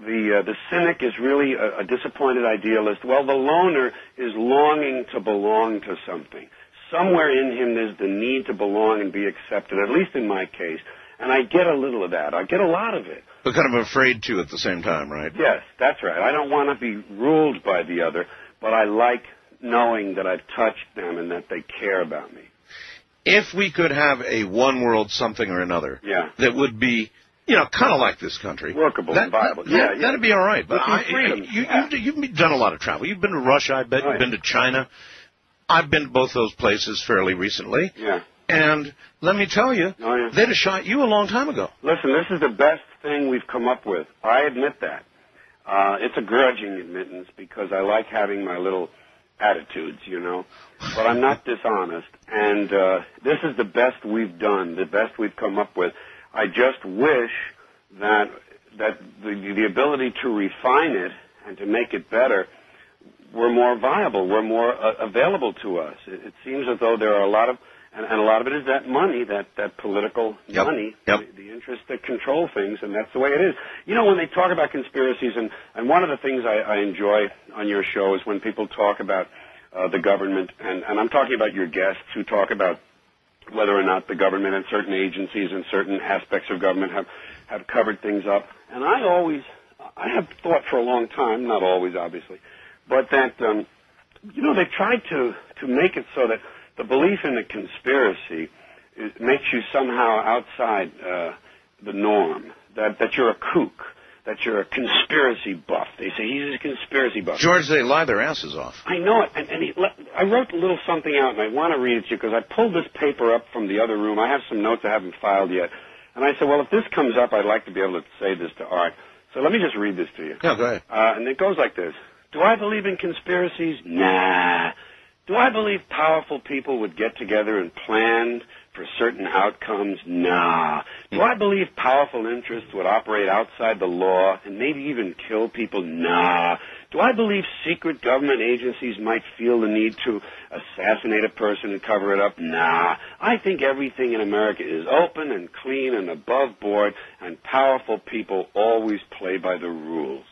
The cynic is really a disappointed idealist. Well, the loner is longing to belong to something. Somewhere in him there's the need to belong and be accepted, at least in my case. And I get a little of that. I get a lot of it. But kind of afraid to at the same time, right? Yes, that's right. I don't want to be ruled by the other, but I like knowing that I've touched them and that they care about me. If we could have a one world something or another that would be, kind of like this country. Workable and viable. Yeah, that'd be all right. But you've done a lot of travel. You've been to Russia, I bet. You've been to China. I've been to both those places fairly recently. Yeah. And let me tell you, they'd have shot you a long time ago. Listen, this is the best thing we've come up with. I admit that. It's a grudging admittance because I like having my little attitudes, but I'm not dishonest. And this is the best we've done, the best we've come up with. I just wish that the ability to refine it and to make it better were more viable, were more available to us. It seems as though there are a lot of, and a lot of it is that money, that political money, the interests that control things, and that's the way it is. When they talk about conspiracies, and one of the things I enjoy on your show is when people talk about the government, and I'm talking about your guests who talk about whether or not the government and certain agencies and certain aspects of government have covered things up. And I have thought for a long time, not always obviously, but that, they've tried to make it so that the belief in the conspiracy makes you somehow outside the norm, that you're a kook, that you're a conspiracy buff. They say he's a conspiracy buff. George, they lie their asses off. I know it. And I wrote a little something out, and I want to read it to you because I pulled this paper up from the other room. I have some notes I haven't filed yet. And I said, well, if this comes up, I'd like to be able to say this to Art. So let me just read this to you. Yeah, go ahead. And it goes like this. Do I believe in conspiracies? Nah. Do I believe powerful people would get together and plan for certain outcomes? Nah. Do I believe powerful interests would operate outside the law and maybe even kill people? Nah. Do I believe secret government agencies might feel the need to assassinate a person and cover it up? Nah. I think everything in America is open and clean and above board, and powerful people always play by the rules.